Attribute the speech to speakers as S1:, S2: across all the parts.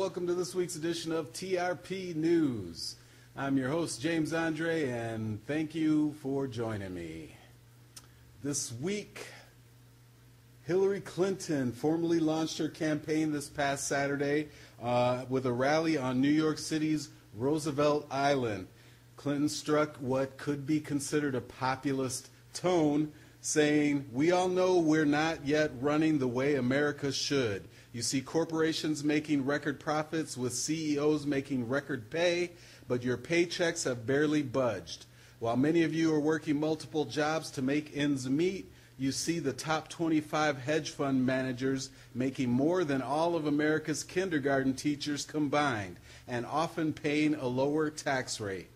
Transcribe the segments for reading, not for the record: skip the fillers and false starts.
S1: welcome to this week's edition of TRP News. I'm your host, James Andre, and thank you for joining me. This week, Hillary Clinton formally launched her campaign this past Saturday with a rally on New York City's Roosevelt Island. Clinton struck what could be considered a populist tone, saying, "We all know we're not yet running the way America should. You see corporations making record profits with CEOs making record pay, but your paychecks have barely budged. While many of you are working multiple jobs to make ends meet, you see the top 25 hedge fund managers making more than all of America's kindergarten teachers combined, and often paying a lower tax rate."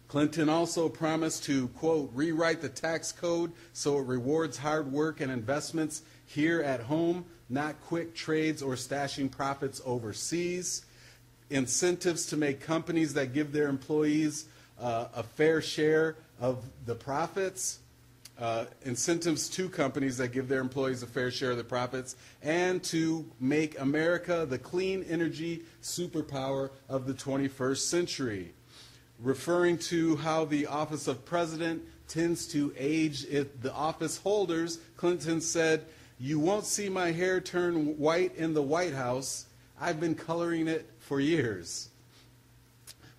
S1: Clinton also promised to, quote, "rewrite the tax code so it rewards hard work and investments here at home, not quick trades or stashing profits overseas. Incentives to make companies that give their employees a fair share of the profits. Incentives to companies that give their employees a fair share of the profits, and to make America the clean energy superpower of the 21st century. Referring to how the office of president tends to age the office holders, Clinton said, "You won't see my hair turn white in the White House. I've been coloring it for years."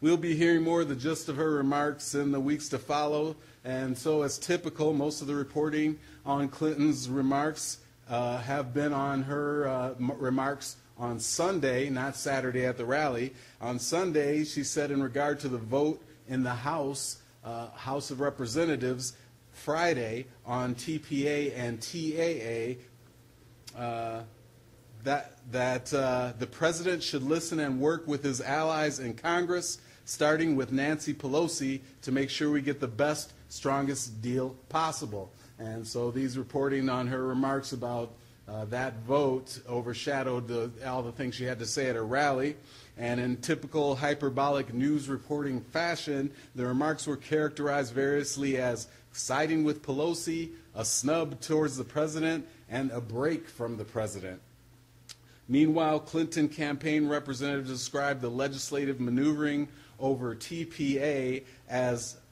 S1: We'll be hearing more of the gist of her remarks in the weeks to follow, and so as typical, most of the reporting on Clinton's remarks have been on her remarks on Sunday, not Saturday at the rally. On Sunday, she said in regard to the vote in the House of Representatives Friday on TPA and TAA, that the president should listen and work with his allies in Congress, starting with Nancy Pelosi, to make sure we get the best, strongest deal possible. And so these reporting on her remarks about that vote overshadowed all the things she had to say at her rally. And in typical hyperbolic news reporting fashion, the remarks were characterized variously as siding with Pelosi, a snub towards the president, and a break from the president. Meanwhile, Clinton campaign representatives described the legislative maneuvering over TPA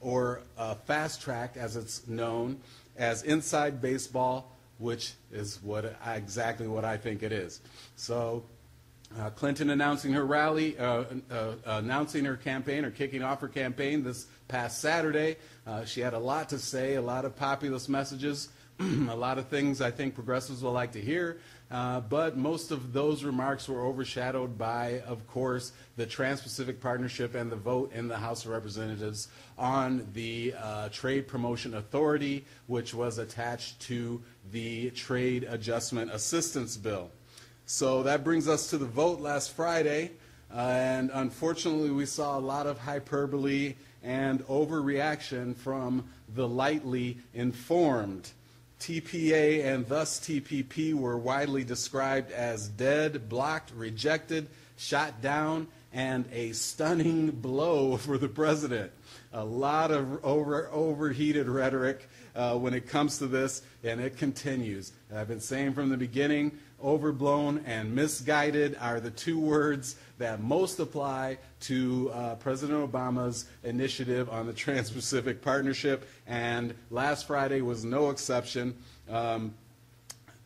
S1: or fast track, as it's known, as inside baseball, which is exactly what I think it is. So Clinton announcing her rally, announcing her campaign, or kicking off her campaign this past Saturday. She had a lot to say, a lot of populist messages, a lot of things I think progressives will like to hear, but most of those remarks were overshadowed by, of course, the Trans-Pacific Partnership and the vote in the House of Representatives on the Trade Promotion Authority, which was attached to the Trade Adjustment Assistance Bill. So that brings us to the vote last Friday, and unfortunately we saw a lot of hyperbole and overreaction from the lightly informed. TPA and thus TPP were widely described as dead, blocked, rejected, shot down, and a stunning blow for the president. A lot of overheated rhetoric when it comes to this, and it continues. I've been saying from the beginning, overblown and misguided are the two words that most apply to President Obama's initiative on the Trans-Pacific Partnership, and last Friday was no exception.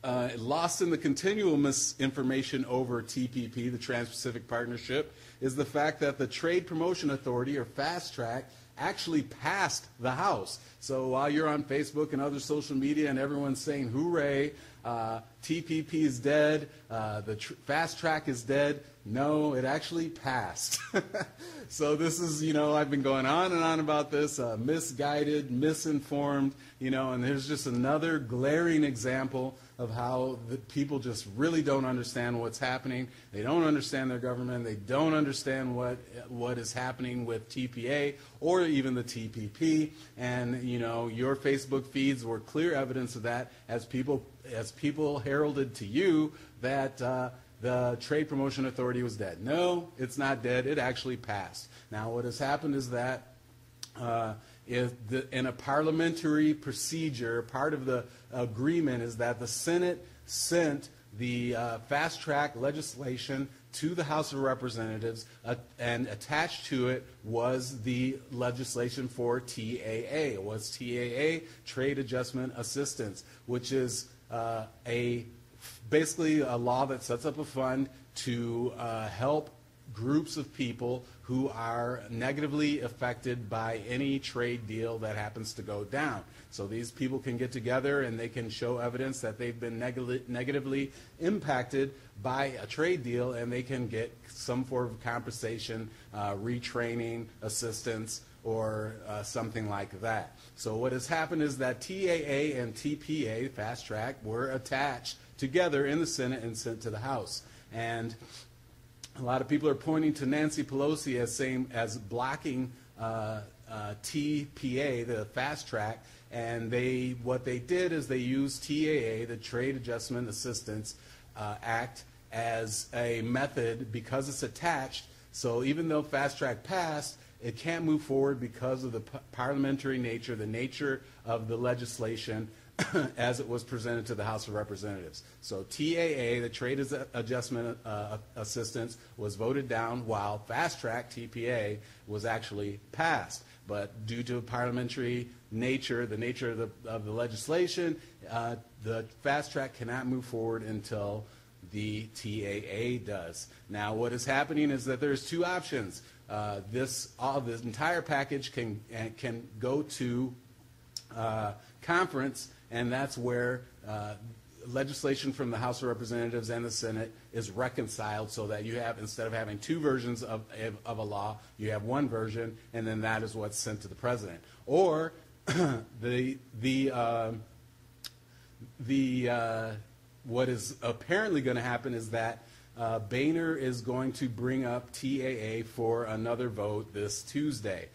S1: Lost in the continual misinformation over TPP, the Trans-Pacific Partnership, is the fact that the Trade Promotion Authority, or Fast Track, actually passed the House. So while you're on Facebook and other social media and everyone's saying, hooray, TPP is dead, the Fast Track is dead, no, it actually passed. So this is, I've been going on and on about this, misguided, misinformed, and there's just another glaring example of how the people just really don't understand what's happening. They don't understand their government. They don't understand what is happening with TPA or even the TPP. And, your Facebook feeds were clear evidence of that as people heralded to you that the Trade Promotion Authority was dead. No, it's not dead. It actually passed. Now, what has happened is that in a parliamentary procedure, part of the agreement is that the Senate sent the fast-track legislation to the House of Representatives, and attached to it was the legislation for TAA. It was TAA, Trade Adjustment Assistance, which is basically a law that sets up a fund to help groups of people who are negatively affected by any trade deal that happens to go down. So these people can get together and they can show evidence that they've been negatively impacted by a trade deal, and they can get some form of compensation, retraining, assistance, or something like that. So what has happened is that TAA and TPA, Fast Track, were attached together in the Senate and sent to the House. And a lot of people are pointing to Nancy Pelosi as blocking TPA, the Fast Track, and what they did is they used TAA, the Trade Adjustment Assistance Act, as a method because it's attached. So even though Fast Track passed, it can't move forward because of the parliamentary nature, the nature of the legislation as it was presented to the House of Representatives. So TAA, the Trade Adjustment Assistance, was voted down, while Fast Track, TPA, was actually passed. But due to parliamentary nature, the nature of the legislation, the Fast Track cannot move forward until the TAA does. Now, what is happening is that there's two options. This entire package can go to conference, and that's where legislation from the House of Representatives and the Senate is reconciled, so that you have, instead of having two versions of a law, you have one version, and then that is what's sent to the president. Or what is apparently going to happen is that Boehner is going to bring up TAA for another vote this Tuesday.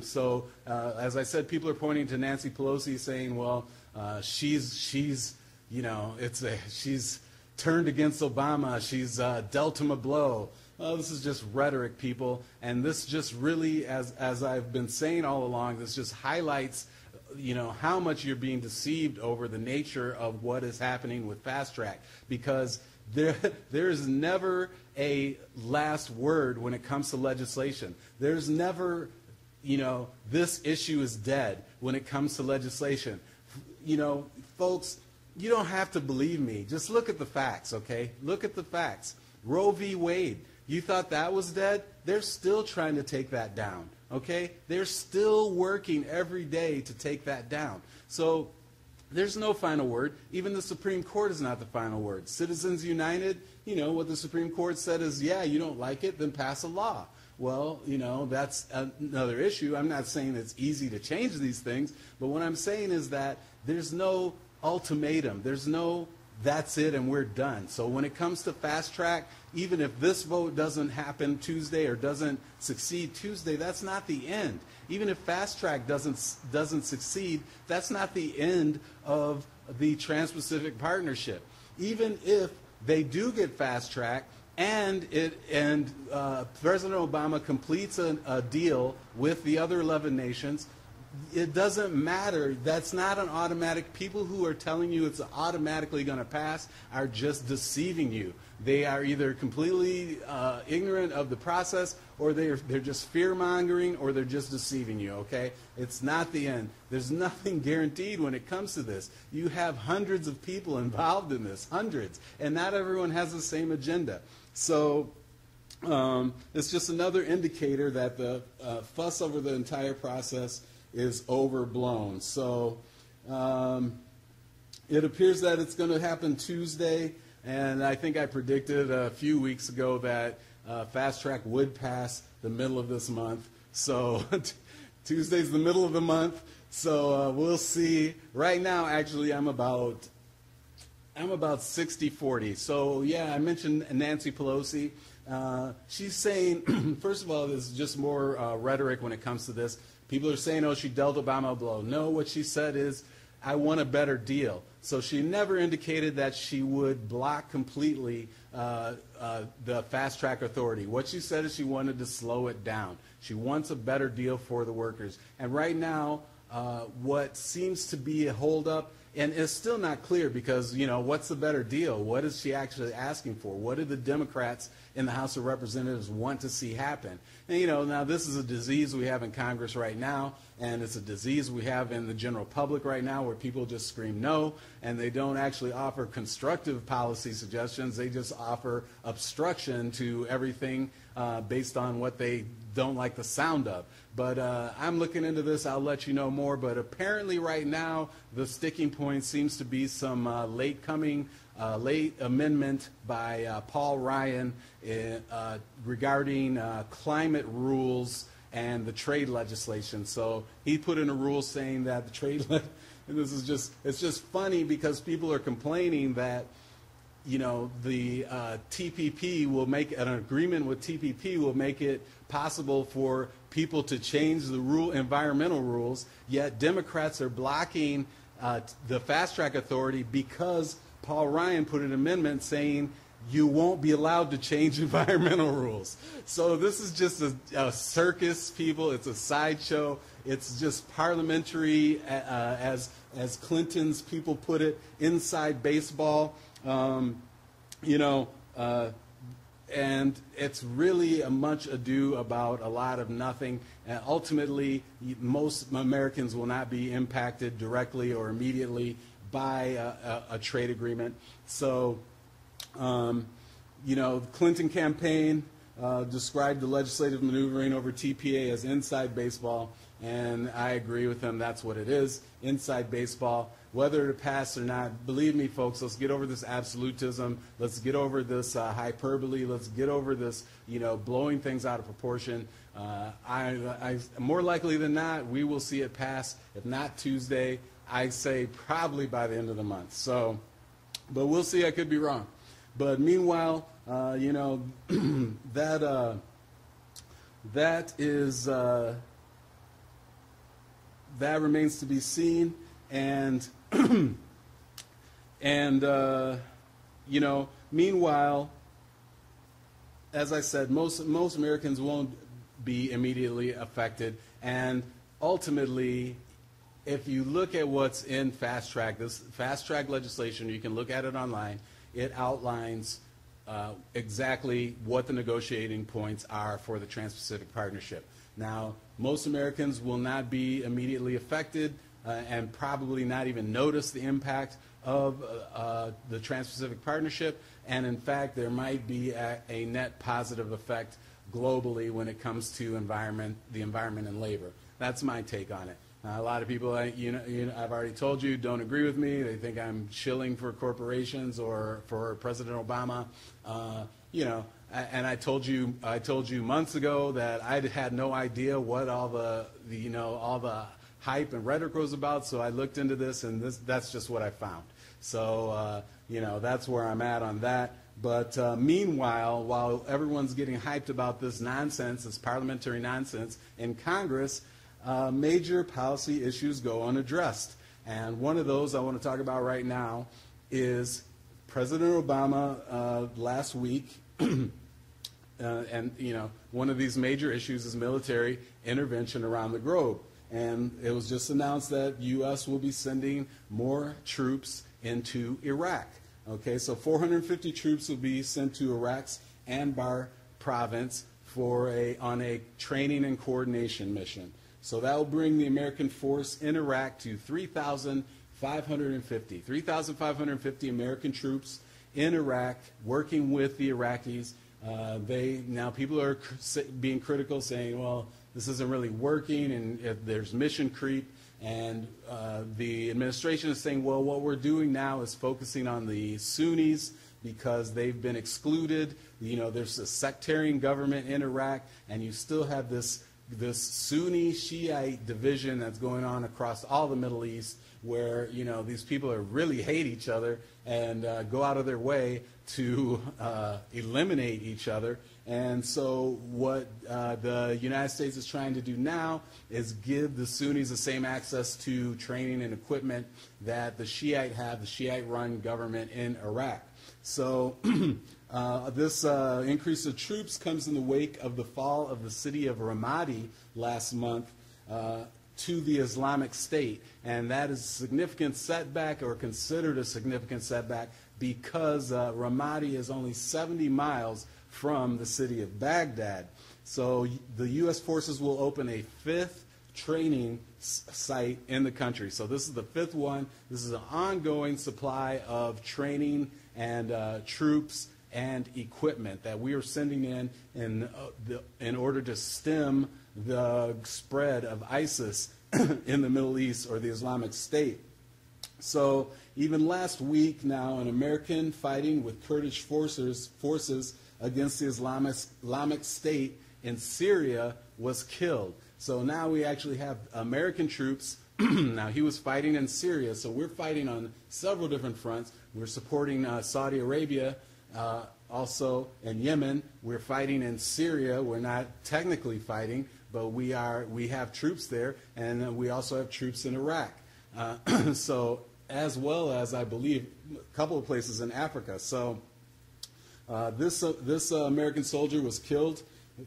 S1: So, as I said, people are pointing to Nancy Pelosi, saying, "Well, she's turned against Obama. She's dealt him a blow." Well, this is just rhetoric, people, and this just really, as I've been saying all along, this just highlights, how much you're being deceived over the nature of what is happening with Fast Track, because there is never a last word when it comes to legislation. There's never, this issue is dead when it comes to legislation. Folks, you don't have to believe me. Just look at the facts, okay? Look at the facts. Roe v. Wade, you thought that was dead? They're still trying to take that down, okay? They're still working every day to take that down. So there's no final word. Even the Supreme Court is not the final word. Citizens United, what the Supreme Court said is, yeah, you don't like it, then pass a law. Well, that's another issue. I'm not saying it's easy to change these things, but what I'm saying is that there's no ultimatum. There's no, that's it and we're done. So when it comes to Fast Track, even if this vote doesn't happen Tuesday or doesn't succeed Tuesday, that's not the end. Even if Fast Track doesn't succeed, that's not the end of the Trans-Pacific Partnership. Even if they do get Fast Track and President Obama completes a deal with the other 11 nations, it doesn't matter. That's not an automatic. People who are telling you it's automatically going to pass are just deceiving you. They are either completely ignorant of the process, or they're just fear-mongering, or they're just deceiving you, okay? It's not the end. There's nothing guaranteed when it comes to this. You have hundreds of people involved in this, hundreds, and not everyone has the same agenda. So it's just another indicator that the fuss over the entire process is overblown. So it appears that it's going to happen Tuesday, and I think I predicted a few weeks ago that Fast Track would pass the middle of this month. So Tuesday's the middle of the month, so we'll see. Right now, actually, I'm about 60-40. So yeah, I mentioned Nancy Pelosi. She's saying, first of all, this is just more rhetoric when it comes to this. People are saying, oh, she dealt Obama a blow. No, what she said is, I want a better deal. So she never indicated that she would block completely the Fast Track Authority. What she said is she wanted to slow it down. She wants a better deal for the workers. And right now, what seems to be a holdup And it's still not clear because, what's the better deal? What is she actually asking for? What do the Democrats in the House of Representatives want to see happen? And, now this is a disease we have in Congress right now, and it's a disease we have in the general public right now where people just scream no, and they don't actually offer constructive policy suggestions. They just offer obstruction to everything based on what they don't like the sound of. But I'm looking into this. I'll let you know more. But apparently right now the sticking point seems to be some late amendment by Paul Ryan regarding climate rules and the trade legislation. So he put in a rule saying that the trade and it's just funny because people are complaining that the TPP will make an agreement with TPP will make it possible for people to change the environmental rules, yet Democrats are blocking the fast track authority because Paul Ryan put an amendment saying you won't be allowed to change environmental rules. So this is just a circus, people. It's a sideshow. It's just parliamentary, as Clinton's people put it, inside baseball. And it's really a much ado about a lot of nothing. And ultimately, most Americans will not be impacted directly or immediately by a trade agreement. So, the Clinton campaign described the legislative maneuvering over TPA as inside baseball, and I agree with them. That's what it is, inside baseball. Whether it passed or not, believe me, folks, let's get over this absolutism. Let's get over this hyperbole. Let's get over this, blowing things out of proportion. More likely than not, we will see it pass. If not Tuesday, I say probably by the end of the month. So, but we'll see. I could be wrong. But meanwhile, that remains to be seen. And meanwhile, as I said, most Americans won't be immediately affected. And ultimately, if you look at what's in fast track, this fast track legislation, you can look at it online. It outlines exactly what the negotiating points are for the Trans-Pacific Partnership. Now, most Americans will not be immediately affected and probably not even notice the impact of the Trans-Pacific Partnership. And in fact, there might be a net positive effect globally when it comes to the environment and labor. That's my take on it. A lot of people, I've already told you, don't agree with me. They think I'm shilling for corporations or for President Obama. And I told you months ago that I had no idea what all the hype and rhetoric was about. So I looked into this, and that's just what I found. So that's where I'm at on that. But meanwhile, while everyone's getting hyped about this nonsense, this parliamentary nonsense in Congress, major policy issues go unaddressed. And one of those I want to talk about right now is President Obama last week, one of these major issues is military intervention around the globe. And it was just announced that U.S. will be sending more troops into Iraq. Okay, so 450 troops will be sent to Iraq's Anbar province on a training and coordination mission. So that will bring the American force in Iraq to 3,550 American troops in Iraq working with the Iraqis. Now people are being critical, saying, well, this isn't really working, and there's mission creep. And the administration is saying, well, what we're doing now is focusing on the Sunnis because they've been excluded. There's a sectarian government in Iraq, and you still have this Sunni Shiite division that's going on across all the Middle East, where these people really hate each other and go out of their way to eliminate each other. And so what the United States is trying to do now is give the Sunnis the same access to training and equipment that the Shiite-run government in Iraq. So this increase of troops comes in the wake of the fall of the city of Ramadi last month. to the Islamic State, and that is a significant setback, or considered a significant setback, because Ramadi is only 70 miles from the city of Baghdad. So the U.S. forces will open a 5th training site in the country. So this is the 5th one. This is an ongoing supply of training and troops and equipment that we are sending in order to stem the spread of ISIS in the Middle East, or the Islamic State. So even last week now, an American fighting with Kurdish forces against the Islamic State in Syria was killed. So now we actually have American troops. Now, he was fighting in Syria, so we're fighting on several different fronts. We're supporting Saudi Arabia, also in Yemen. We're fighting in Syria. We're not technically fighting, but we have troops there, and we also have troops in Iraq. So, as well as, I believe, a couple of places in Africa. So this American soldier was killed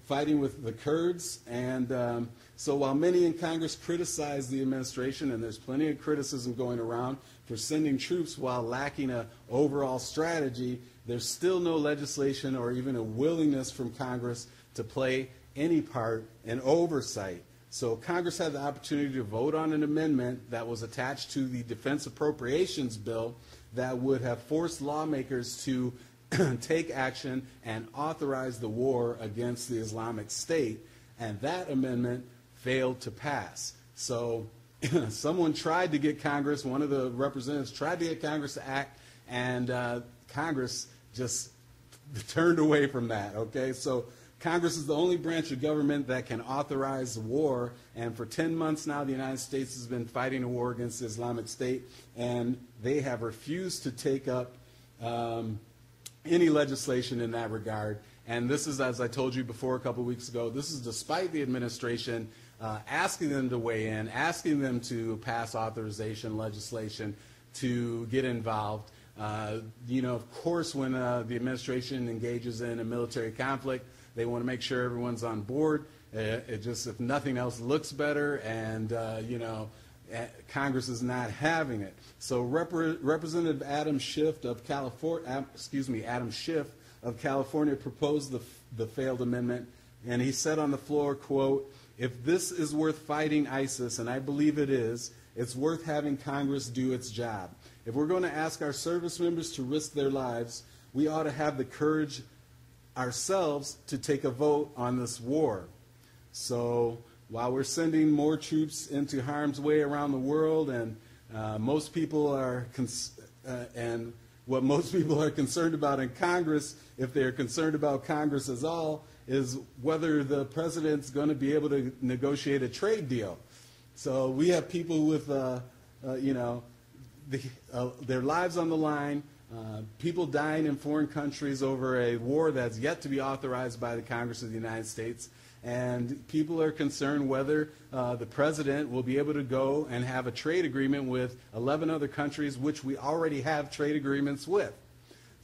S1: fighting with the Kurds, and so while many in Congress criticize the administration, and there's plenty of criticism going around for sending troops while lacking an overall strategy, there's still no legislation or even a willingness from Congress to play any part in oversight. So Congress had the opportunity to vote on an amendment that was attached to the Defense Appropriations Bill that would have forced lawmakers to take action and authorize the war against the Islamic State, and that amendment failed to pass. So someone tried to get Congress, one of the representatives tried to get Congress to act, and Congress just turned away from that, okay? So Congress is the only branch of government that can authorize war, and for 10 months now the United States has been fighting a war against the Islamic State, and they have refused to take up any legislation in that regard. And this is, as I told you before a couple of weeks ago, this is despite the administration asking them to weigh in, asking them to pass authorization legislation to get involved. You know, of course, when the administration engages in a military conflict, they want to make sure everyone's on board. It just, if nothing else, looks better, and you know, Congress is not having it. So Representative Adam Schiff of California proposed the failed amendment, and he said on the floor, quote, "If this is worth fighting ISIS, and I believe it is, it's worth having Congress do its job. If we're going to ask our service members to risk their lives, we ought to have the courage ourselves to take a vote on this war." So while we're sending more troops into harm's way around the world, and most people are what most people are concerned about in Congress, if they're concerned about Congress at all, is whether the president's going to be able to negotiate a trade deal. So we have people with, you know, their lives on the line, people dying in foreign countries over a war that's yet to be authorized by the Congress of the United States. And people are concerned whether the president will be able to go and have a trade agreement with 11 other countries, which we already have trade agreements with.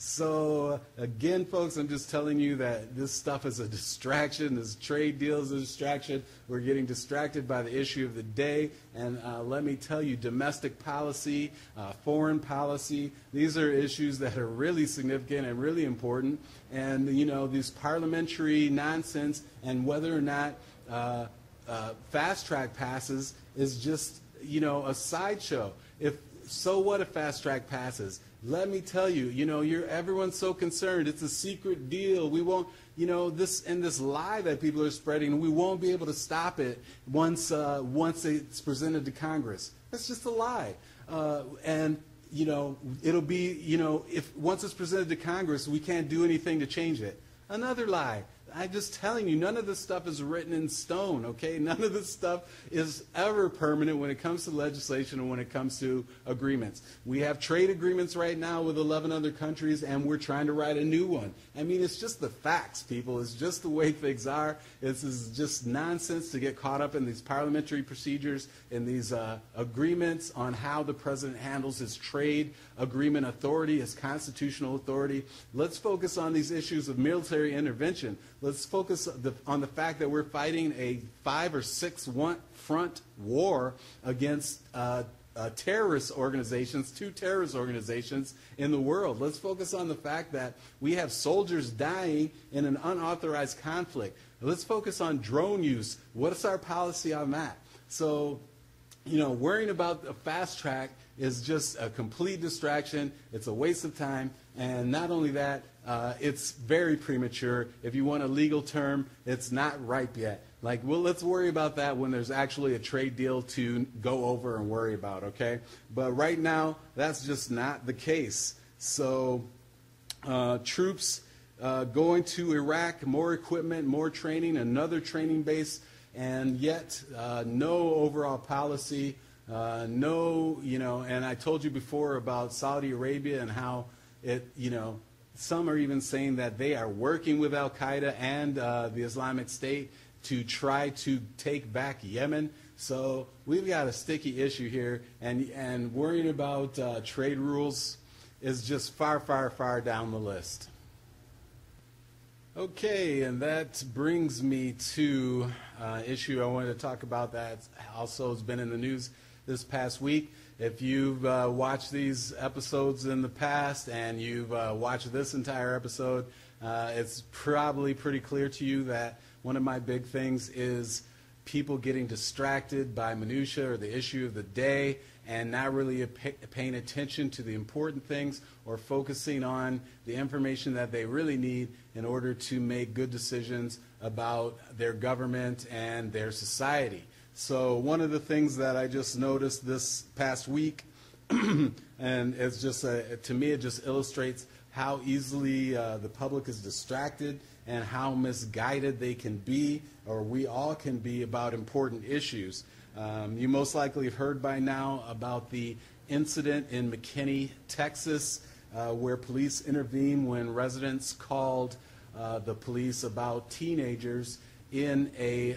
S1: So again, folks, I'm just telling you that this stuff is a distraction. This trade deal is a distraction. We're getting distracted by the issue of the day. And let me tell you, domestic policy, foreign policy, these are issues that are really significant and really important. And, you know, this parliamentary nonsense and whether or not fast track passes is just, you know, a sideshow. So what if fast track passes? Let me tell you, you know, everyone's so concerned. It's a secret deal. We won't, you know, this lie that people are spreading, we won't be able to stop it once it's presented to Congress. That's just a lie. And, you know, it'll be, you know, if once it's presented to Congress, we can't do anything to change it. Another lie. I'm just telling you, none of this stuff is written in stone, okay? None of this stuff is ever permanent when it comes to legislation and when it comes to agreements. We have trade agreements right now with 11 other countries, and we're trying to write a new one. I mean, it's just the facts, people. It's just the way things are. This is just nonsense to get caught up in these parliamentary procedures and these agreements on how the president handles his trade agreement authority, his constitutional authority. Let's focus on these issues of military intervention. Let's focus on the fact that we're fighting a 5 or 6 front war against terrorist organizations, 2 terrorist organizations in the world. Let's focus on the fact that we have soldiers dying in an unauthorized conflict. Let's focus on drone use. What's our policy on that? So, worrying about a fast track is just a complete distraction. It's a waste of time. And not only that, it's very premature. If you want a legal term, it's not ripe yet. Let's worry about that when there's actually a trade deal to go over and worry about, okay? But right now, that's just not the case. So troops going to Iraq, more equipment, more training, another training base, and yet no overall policy, and I told you before about Saudi Arabia and how some are even saying that they are working with Al-Qaeda and the Islamic State to try to take back Yemen. So we've got a sticky issue here, and worrying about trade rules is just far, far, far down the list. Okay, and that brings me to an issue I wanted to talk about that also has been in the news this past week. If you've watched these episodes in the past and you've watched this entire episode, it's probably pretty clear to you that one of my big things is people getting distracted by minutia or the issue of the day and not really paying attention to the important things or focusing on the information that they really need in order to make good decisions about their government and their society. So one of the things that I just noticed this past week, and it's just to me it just illustrates how easily the public is distracted and how misguided they can be, or we all can be, about important issues. You most likely have heard by now about the incident in Mckinney, Texas, where police intervened when residents called the police about teenagers in a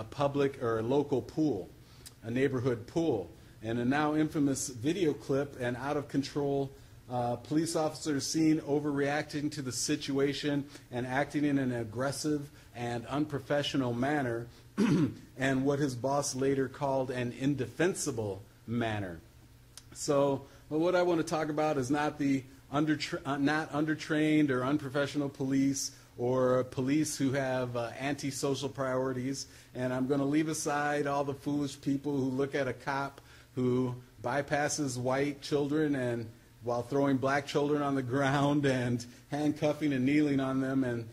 S1: public or local pool, a neighborhood pool. And a now infamous video clip and out of control police officers seen overreacting to the situation and acting in an aggressive and unprofessional manner and what his boss later called an indefensible manner. So what I want to talk about is not the not undertrained or unprofessional police or police who have antisocial priorities, and I'm going to leave aside all the foolish people who look at a cop who bypasses white children and while throwing black children on the ground and handcuffing and kneeling on them, and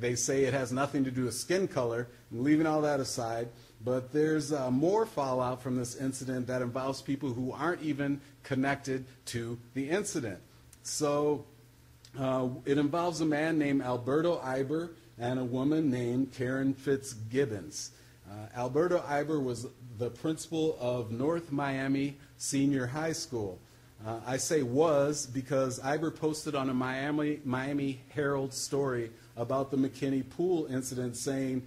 S1: they say it has nothing to do with skin color. I'm leaving all that aside, but there's more fallout from this incident that involves people who aren't even connected to the incident. So it involves a man named Alberto Iber and a woman named Karen Fitzgibbons. Alberto Iber was the principal of North Miami Senior High School. I say was because Iber posted on a Miami Herald story about the Mckinney pool incident saying,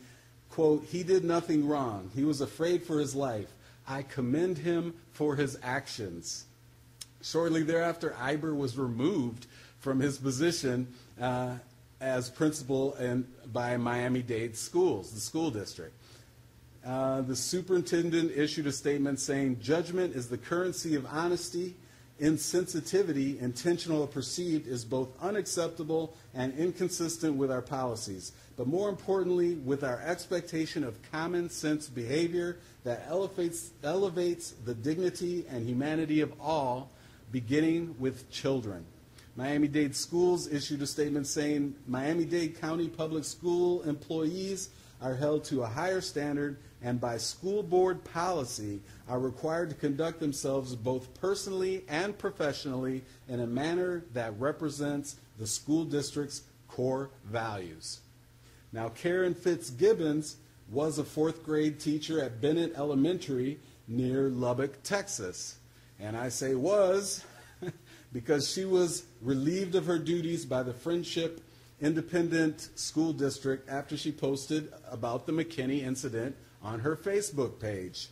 S1: quote, "He did nothing wrong. He was afraid for his life. I commend him for his actions." Shortly thereafter, Iber was removed from his position as principal by Miami-Dade Schools, the school district. The superintendent issued a statement saying, "Judgment is the currency of honesty. Insensitivity, intentional or perceived, is both unacceptable and inconsistent with our policies, but more importantly, with our expectation of common sense behavior that elevates the dignity and humanity of all, beginning with children." Miami-Dade Schools issued a statement saying, "Miami-Dade County Public School employees are held to a higher standard and by school board policy are required to conduct themselves both personally and professionally in a manner that represents the school district's core values." Now, Karen Fitzgibbons was a 4th grade teacher at Bennett Elementary near Lubbock, Texas. And I say was because she was relieved of her duties by the Friendship Independent School District after she posted about the Mckinney incident on her Facebook page.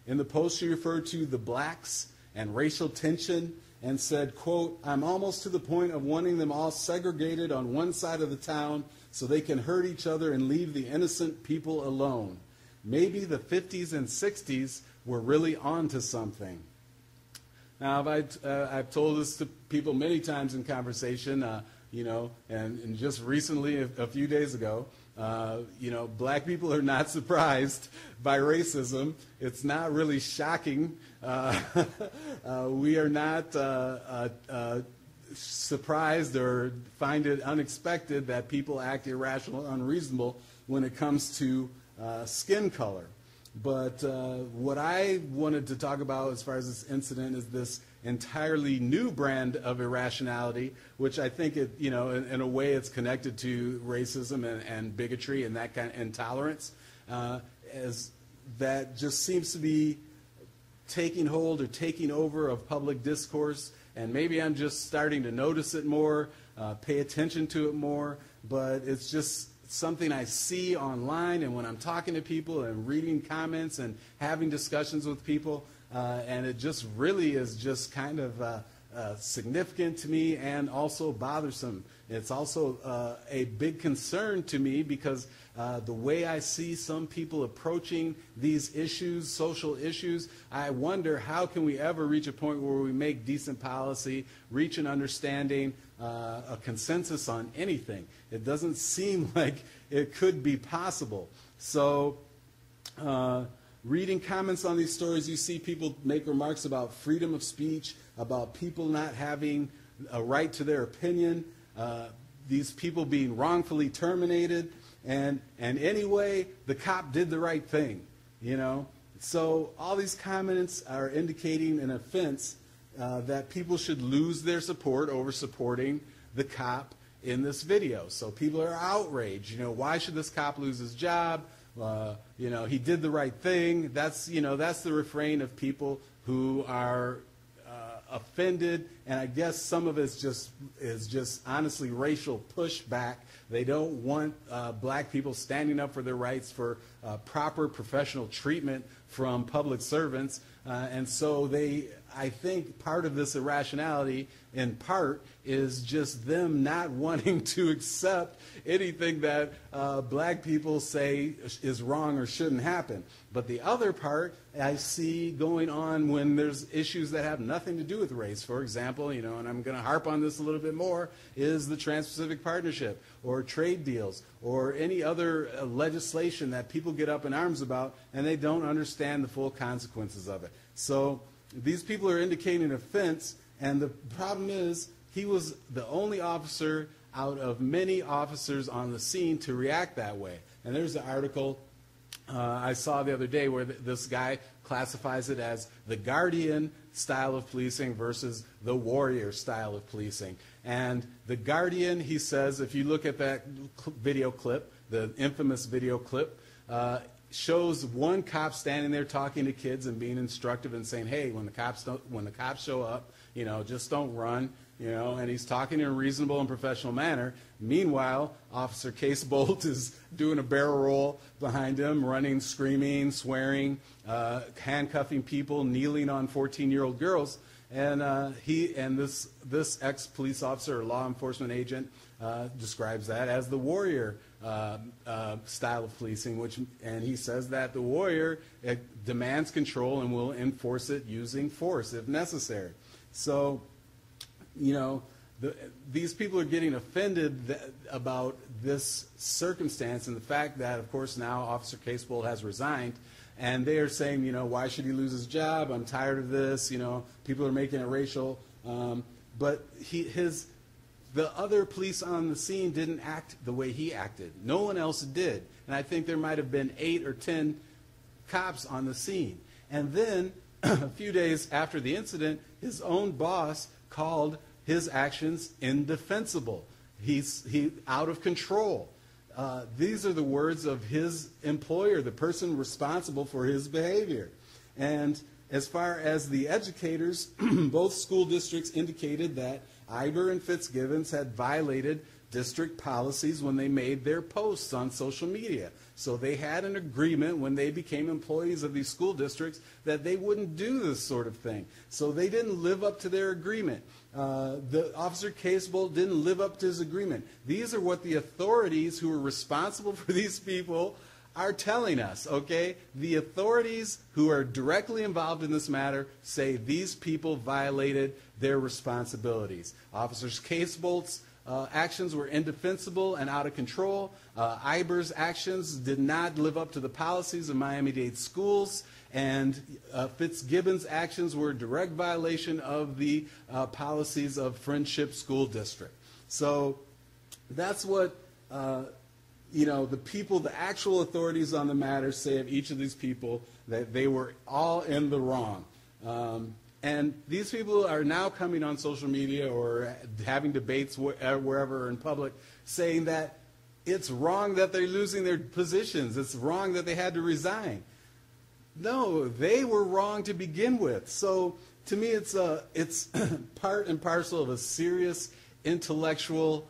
S1: In the post, she referred to the blacks and racial tension, and said, quote, "I'm almost to the point of wanting them all segregated on one side of the town so they can hurt each other and leave the innocent people alone. Maybe the 50s and 60s were really onto something." Now, I've told this to people many times in conversation, and just recently, a few days ago, black people are not surprised by racism. It's not really shocking. We are not surprised or find it unexpected that people act irrational, unreasonable when it comes to skin color. But what I wanted to talk about as far as this incident is this entirely new brand of irrationality, which I think it, in a way it's connected to racism and bigotry and that kind of intolerance, as that just seems to be taking hold or taking over of public discourse. And maybe I'm just starting to notice it more, pay attention to it more, but it's just something I see online and when I'm talking to people and reading comments and having discussions with people, and it just really is just kind of significant to me and also bothersome. It's also a big concern to me because the way I see some people approaching these issues, social issues, I wonder how can we ever reach a point where we make decent policy, reach an understanding, a consensus on anything. It doesn't seem like it could be possible. So reading comments on these stories, you see people make remarks about freedom of speech, about people not having a right to their opinion, these people being wrongfully terminated, and anyway, the cop did the right thing, So all these comments are indicating an offense that people should lose their support over supporting the cop in this video. So people are outraged. Why should this cop lose his job? He did the right thing. That's the refrain of people who are offended, and I guess some of it is just honestly racial pushback. They don't want black people standing up for their rights, for proper professional treatment from public servants, and so I think part of this irrationality, in part, is just them not wanting to accept anything that black people say is wrong or shouldn't happen. But the other part I see going on when there's issues that have nothing to do with race. For example, and I'm going to harp on this a little bit more, is the Trans-Pacific Partnership or trade deals or any other legislation that people get up in arms about and they don't understand the full consequences of it. So these people are indicating offense, and the problem is he was the only officer out of many officers on the scene to react that way. And there's an article I saw the other day where this guy classifies it as the Guardian style of policing versus the Warrior style of policing. And the Guardian, he says, if you look at that video clip, the infamous video clip, shows one cop standing there talking to kids and being instructive and saying, hey, when the cops show up, just don't run, and he's talking in a reasonable and professional manner. Meanwhile, Officer Case Bolt is doing a barrel roll behind him, running, screaming, swearing, handcuffing people, kneeling on 14-year-old girls. And this ex-police officer or law enforcement agent describes that as the Warrior style of policing, and he says that the Warrior demands control and will enforce it using force if necessary. So, these people are getting offended about this circumstance and the fact that, of course, now Officer Casebolt has resigned, and they are saying, why should he lose his job? I'm tired of this. People are making it racial. But the other police on the scene didn't act the way he acted. No one else did. And I think there might have been 8 or 10 cops on the scene. And then, a few days after the incident, his own boss called his actions indefensible. He's out of control. These are the words of his employer, the person responsible for his behavior. And as far as the educators, both school districts indicated that Iber and Fitzgibbons had violated district policies when they made their posts on social media. So they had an agreement when they became employees of these school districts that they wouldn't do this sort of thing. So they didn't live up to their agreement. The Officer Casebolt didn't live up to his agreement. These are what the authorities who are responsible for these people are telling us, okay? The authorities who are directly involved in this matter say these people violated their responsibilities. Officer Casebolt's actions were indefensible and out of control. Iber's actions did not live up to the policies of Miami-Dade schools, and Fitzgibbon's actions were a direct violation of the policies of Friendship School District. So that's what the people, the actual authorities on the matter say of each of these people, that they were all in the wrong. And these people are now coming on social media or having debates wherever in public saying that it's wrong that they're losing their positions. It's wrong that they had to resign. No, they were wrong to begin with. So to me, it's part and parcel of a serious intellectual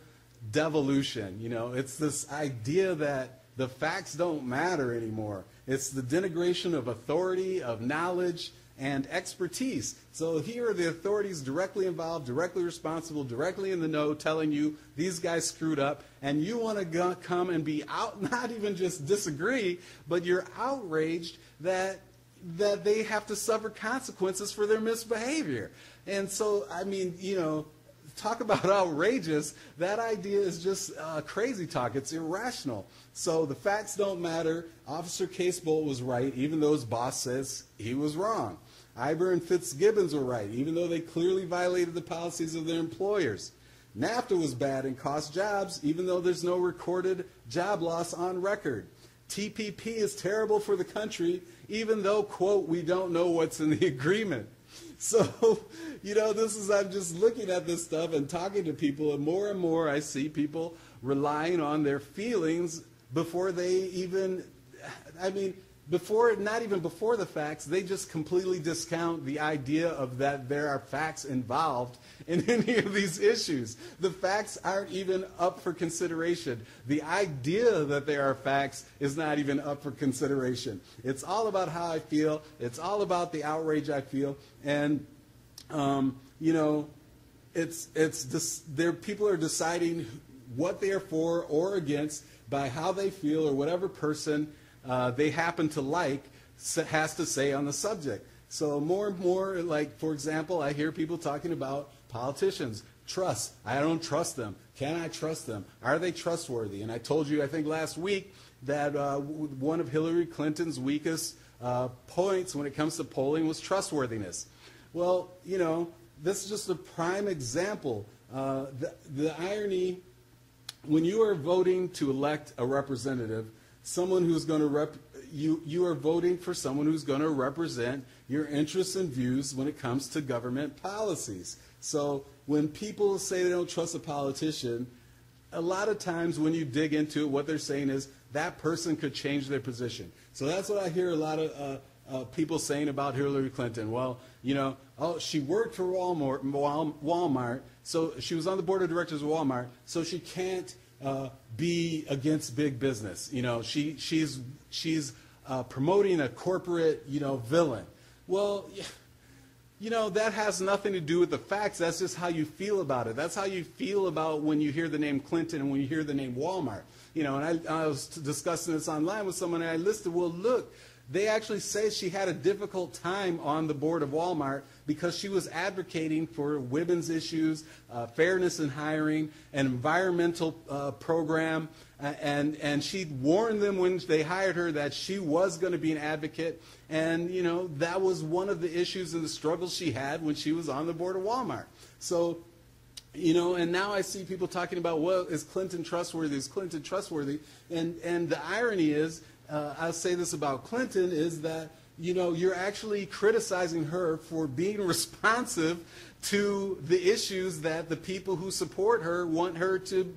S1: devolution. It's this idea that the facts don't matter anymore. It's the denigration of authority, of knowledge, and expertise. So here are the authorities directly involved, directly responsible, directly in the know, telling you these guys screwed up, and you want to come and be out, not even just disagree, but you're outraged that they have to suffer consequences for their misbehavior. And so, talk about outrageous. That idea is just crazy talk. It's irrational. So the facts don't matter. Officer Casebolt was right, even though his boss says he was wrong. Iber and Fitzgibbons were right, even though they clearly violated the policies of their employers. NAFTA was bad and cost jobs, even though there's no recorded job loss on record. TPP is terrible for the country, even though, quote, we don't know what's in the agreement. So, I'm just looking at this stuff and talking to people, and more I see people relying on their feelings before they even, not even before the facts, they just completely discount the idea of that there are facts involved in any of these issues. The facts aren't even up for consideration. The idea that there are facts is not even up for consideration. It's all about how I feel. It's all about the outrage I feel. And, people are deciding what they are for or against by how they feel or whatever person they happen to like has to say on the subject. So more and more, like, for example, I hear people talking about politicians. Trust. I don't trust them. Can I trust them? Are they trustworthy? And I told you, I think last week, that one of Hillary Clinton's weakest points when it comes to polling was trustworthiness. Well, this is just a prime example. The irony, when you are voting to elect a representative, someone who's going to you are voting for someone who's going to represent your interests and views when it comes to government policies. So when people say they don't trust a politician, a lot of times when you dig into it, what they're saying is that person could change their position. So that's what I hear a lot of people saying about Hillary Clinton. Well, she worked for Walmart, so she was on the board of directors of Walmart, so she can't be against big business. She's promoting a corporate, villain. Well, that has nothing to do with the facts. That's just how you feel about it. That's how you feel about when you hear the name Clinton and when you hear the name Walmart. And I was discussing this online with someone, and I listed, well, look, they actually say she had a difficult time on the board of Walmart because she was advocating for women's issues, fairness in hiring, an environmental program, and she warned them when they hired her that she was going to be an advocate, and that was one of the issues and the struggles she had when she was on the board of Walmart. So, and now I see people talking about, well, is Clinton trustworthy? Is Clinton trustworthy? And the irony is, I'll say this about Clinton, is that you're actually criticizing her for being responsive to the issues that the people who support her want her to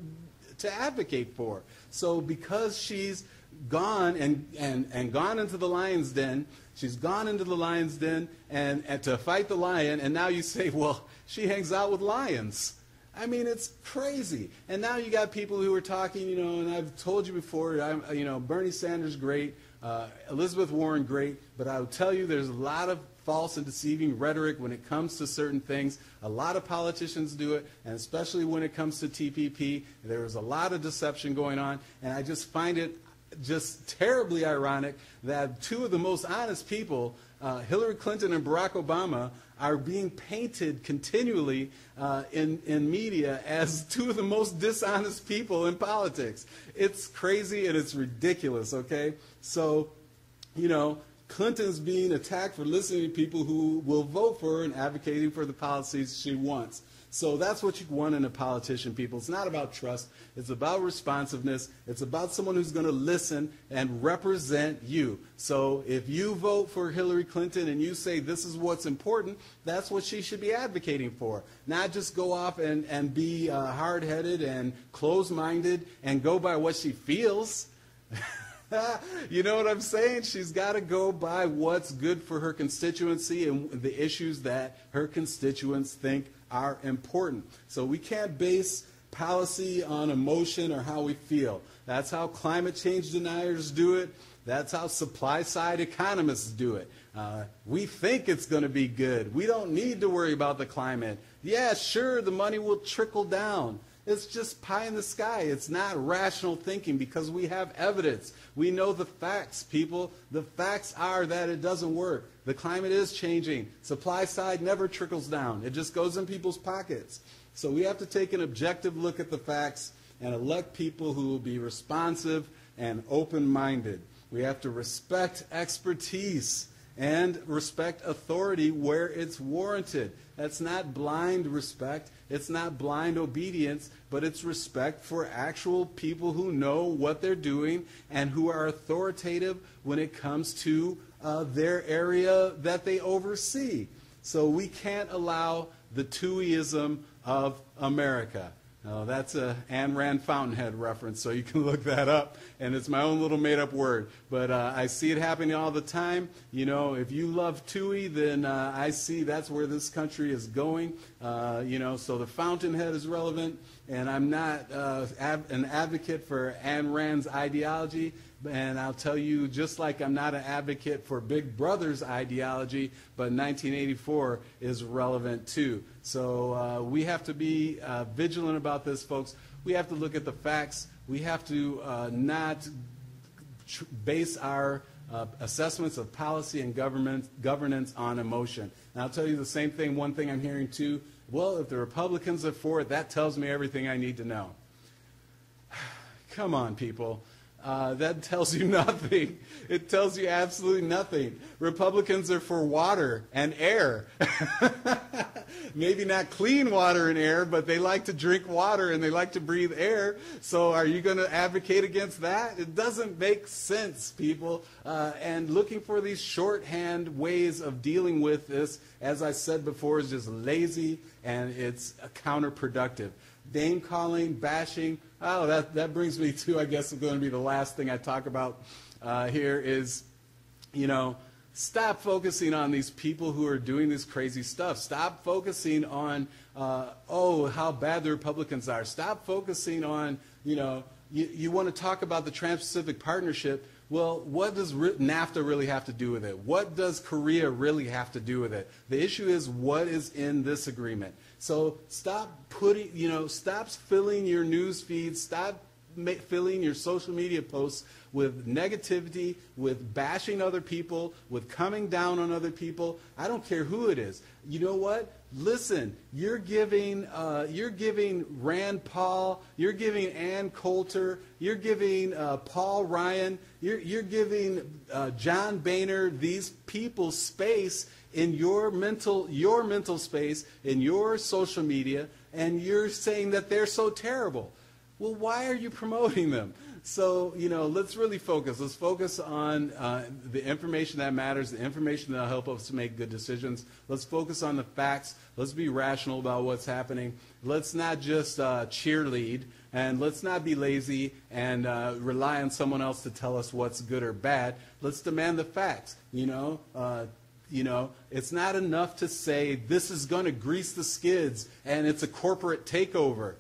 S1: advocate for. So because she's gone and gone into the lion's den, she's gone into the lion's den and to fight the lion, and now you say, well, she hangs out with lions. I mean, it's crazy. And now you got people who are talking, you know, and I've told you before, you know, Bernie Sanders, great. Elizabeth Warren, great. But I'll tell you, there's a lot of false and deceiving rhetoric when it comes to certain things. A lot of politicians do it, and especially when it comes to TPP. There's a lot of deception going on, and I just find it just terribly ironic that two of the most honest people, Hillary Clinton and Barack Obama, are being painted continually in media as two of the most dishonest people in politics. It's crazy and it's ridiculous, okay? So, you know, Clinton's being attacked for listening to people who will vote for her and advocating for the policies she wants. So that's what you want in a politician, people. It's not about trust. It's about responsiveness. It's about someone who's going to listen and represent you. So if you vote for Hillary Clinton and you say this is what's important, that's what she should be advocating for. Not just go off and be hard-headed and closed-minded and go by what she feels. You know what I'm saying? She's got to go by what's good for her constituency and the issues that her constituents think are important. So we can't base policy on emotion or how we feel. That's how climate change deniers do it. That's how supply-side economists do it. We think it's going to be good. We don't need to worry about the climate. Yeah, sure, the money will trickle down. It's just pie in the sky. It's not rational thinking because we have evidence. We know the facts, people. The facts are that it doesn't work. The climate is changing. Supply side never trickles down. It just goes in people's pockets. So we have to take an objective look at the facts and elect people who will be responsive and open-minded. We have to respect expertise and respect authority where it's warranted. That's not blind respect. It's not blind obedience, but it's respect for actual people who know what they're doing and who are authoritative when it comes to their area that they oversee. So we can't allow the Tuohyism of America. Now, that's a Ayn Rand Fountainhead reference, so you can look that up, and it's my own little made-up word. But I see it happening all the time. You know, if you love Tui, then I see that's where this country is going. You know, so the Fountainhead is relevant, and I'm not an advocate for Ayn Rand's ideology. And I'll tell you, just like I'm not an advocate for Big Brother's ideology, but 1984 is relevant too. So we have to be vigilant about this, folks. We have to look at the facts. We have to not base our assessments of policy and governance on emotion. And I'll tell you the same thing, one thing I'm hearing too. Well, if the Republicans are for it, that tells me everything I need to know. Come on, people. That tells you nothing. It tells you absolutely nothing. Republicans are for water and air. Maybe not clean water and air, but they like to drink water and they like to breathe air. So are you going to advocate against that? It doesn't make sense, people. And looking for these shorthand ways of dealing with this, as I said before, is just lazy and it's counterproductive. Name calling, bashing. Oh, that brings me to, I guess, it's going to be the last thing I talk about here is, you know, stop focusing on these people who are doing this crazy stuff. Stop focusing on, oh, how bad the Republicans are. Stop focusing on, you know, you want to talk about the Trans-Pacific Partnership. Well, what does NAFTA really have to do with it? What does Korea really have to do with it? The issue is what is in this agreement. So stop stop filling your news feeds, stop filling your social media posts with negativity, with bashing other people, with coming down on other people. I don't care who it is. You know what? Listen, you're giving Rand Paul, you're giving Ann Coulter, you're giving Paul Ryan, you're giving John Boehner, these people space in your mental space, in your social media, and you're saying that they're so terrible. Well, why are you promoting them? So, you know, let's really focus. Let's focus on the information that matters, the information that will help us to make good decisions. Let's focus on the facts. Let's be rational about what's happening. Let's not just cheerlead, and let's not be lazy and rely on someone else to tell us what's good or bad. Let's demand the facts, you know. it's not enough to say this is going to grease the skids and it's a corporate takeover.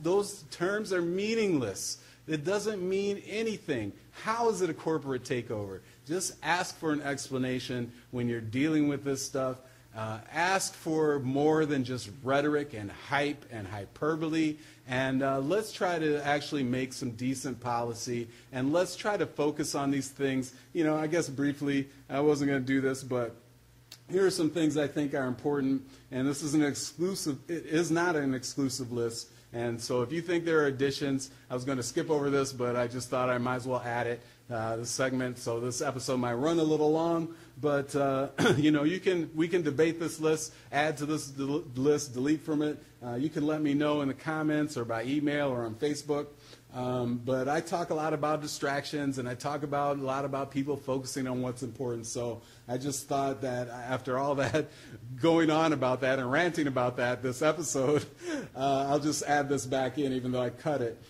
S1: Those terms are meaningless. It doesn't mean anything. How is it a corporate takeover? Just ask for an explanation when you're dealing with this stuff. Ask for more than just rhetoric and hype and hyperbole. And let's try to actually make some decent policy. And let's try to focus on these things. I guess briefly, I wasn't going to do this, but here are some things I think are important. And this is it is not an exclusive list. And so if you think there are additions, I was going to skip over this, but I just thought I might as well add it, this segment. So this episode might run a little long, but we can debate this list, add to this list, delete from it. You can let me know in the comments or by email or on Facebook. But I talk a lot about distractions, and I talk a lot about people focusing on what's important. So I just thought that after all that going on about that and ranting about that this episode, I'll just add this back in even though I cut it.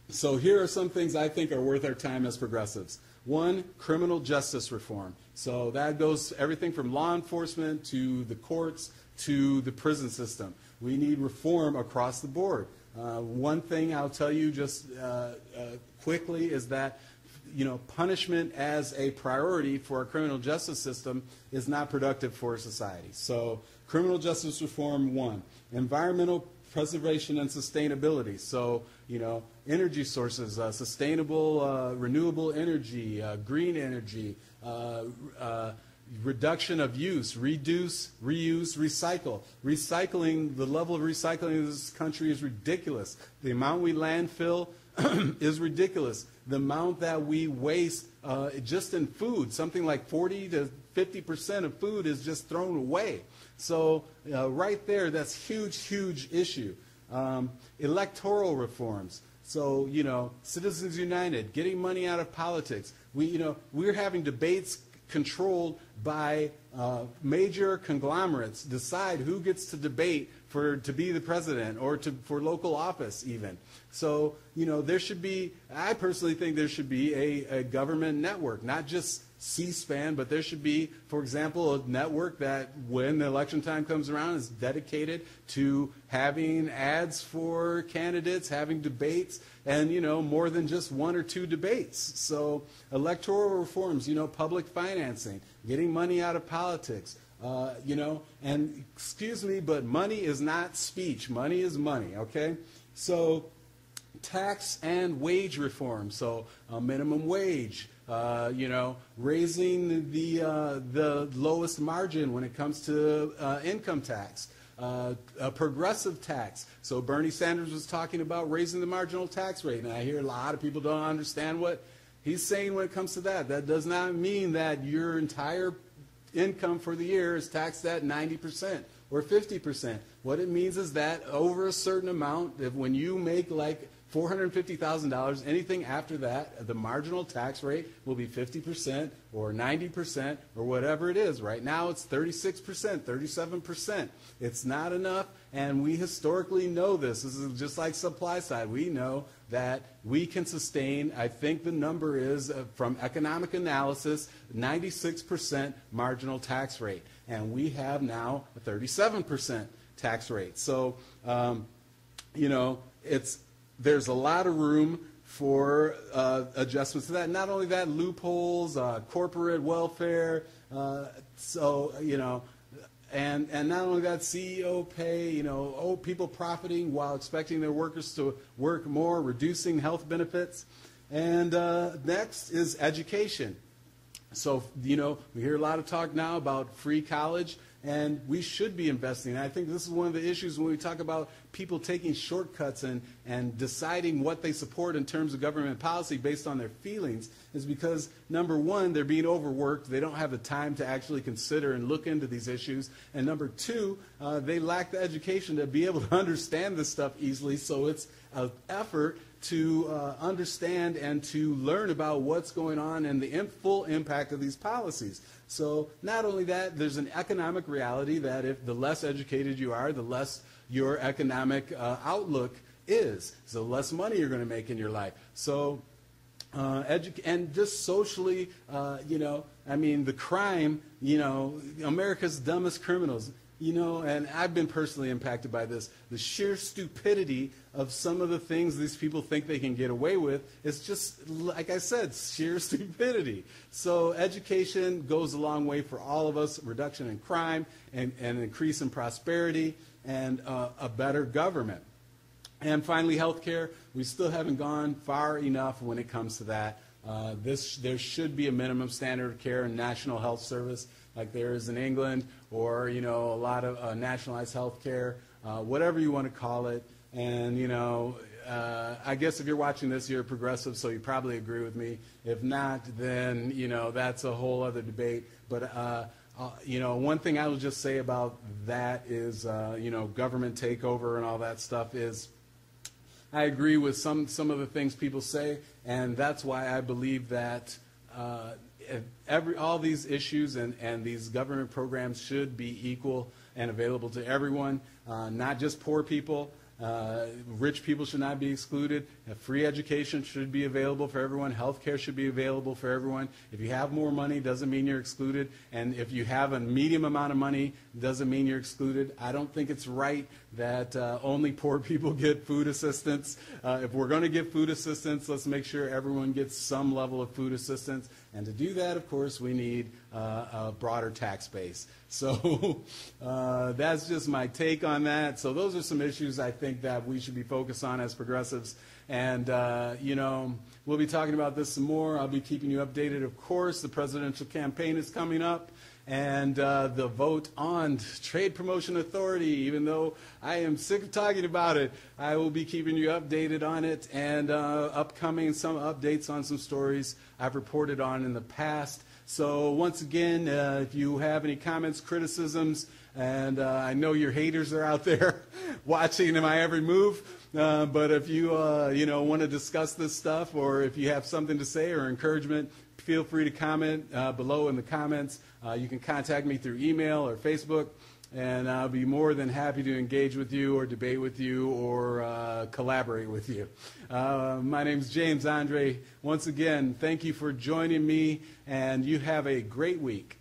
S1: So here are some things I think are worth our time as progressives. One, criminal justice reform. So that goes everything from law enforcement to the courts to the prison system. We need reform across the board. One thing I'll tell you just quickly is that punishment as a priority for our criminal justice system is not productive for society. So criminal justice reform, one. Environmental preservation and sustainability. So, energy sources, sustainable, renewable energy, green energy, reduction of use, reduce, reuse, recycle. Recycling, the level of recycling in this country is ridiculous. The amount we landfill is ridiculous. The amount that we waste just in food, something like 40 to 50% of food is just thrown away. So right there, that's huge, huge issue. Electoral reforms. So, Citizens United, getting money out of politics. We're having debates controlled by major conglomerates decide who gets to debate to be the president or for local office even. So, there should be, I personally think there should be a government network, not just C-SPAN, but there should be, for example, a network that when the election time comes around is dedicated to having ads for candidates, having debates, and, more than just one or two debates. So electoral reforms, public financing, getting money out of politics, and excuse me, but money is not speech. Money is money, okay? So tax and wage reform, so minimum wage, raising the lowest margin when it comes to income tax, a progressive tax. So Bernie Sanders was talking about raising the marginal tax rate, and I hear a lot of people don't understand what he's saying when it comes to that. That does not mean that your entire income for the year is taxed at 90% or 50%. What it means is that over a certain amount, when you make like $450,000, anything after that, the marginal tax rate will be 50% or 90% or whatever it is. Right now it's 36%, 37%. It's not enough, and we historically know this. This is just like supply side. We know that we can sustain, I think the number is, from economic analysis, 96% marginal tax rate. And we have now a 37% tax rate. So, there's a lot of room for adjustments to that. Not only that, loopholes, corporate welfare, and not only that, CEO pay, people profiting while expecting their workers to work more, reducing health benefits. And next is education. So, we hear a lot of talk now about free college, and we should be investing. And I think this is one of the issues when we talk about people taking shortcuts and deciding what they support in terms of government policy based on their feelings, is because, number one, they're being overworked. They don't have the time to actually consider and look into these issues. And number two, they lack the education to be able to understand this stuff easily. So it's an effort to understand and to learn about what's going on and the full impact of these policies. So not only that, there's an economic reality that if the less educated you are, the less your economic outlook is. So less money you're going to make in your life. So and just socially, I mean, the crime, America's dumbest criminals, and I've been personally impacted by this. The sheer stupidity of some of the things these people think they can get away with. It's just, like I said, sheer stupidity. So education goes a long way for all of us, reduction in crime and increase in prosperity and a better government. And finally, healthcare. We still haven't gone far enough when it comes to that. There should be a minimum standard of care in National Health Service, like there is in England, or a lot of nationalized health care, whatever you want to call it. And I guess if you're watching this, you're a progressive, so you probably agree with me. If not, then that's a whole other debate. But one thing I will just say about that is government takeover and all that stuff is, I agree with some of the things people say, and that's why I believe that all these issues and these government programs should be equal and available to everyone, not just poor people. Rich people should not be excluded. Free education should be available for everyone. Health care should be available for everyone. If you have more money, doesn't mean you're excluded. And if you have a medium amount of money, doesn't mean you're excluded. I don't think it's right that only poor people get food assistance. If we're going to give food assistance, let's make sure everyone gets some level of food assistance. And to do that, of course, we need a broader tax base. So that's just my take on that. So those are some issues I think that we should be focused on as progressives. And, we'll be talking about this some more. I'll be keeping you updated, of course. The presidential campaign is coming up. And the vote on Trade Promotion Authority, even though I am sick of talking about it, I will be keeping you updated on it, and upcoming some updates on some stories I've reported on in the past. So once again, if you have any comments, criticisms, and I know your haters are out there watching my every move, but if you want to discuss this stuff, or if you have something to say or encouragement, feel free to comment below in the comments. You can contact me through email or Facebook, and I'll be more than happy to engage with you or debate with you or collaborate with you. My name's James Andre. Once again, thank you for joining me, and you have a great week.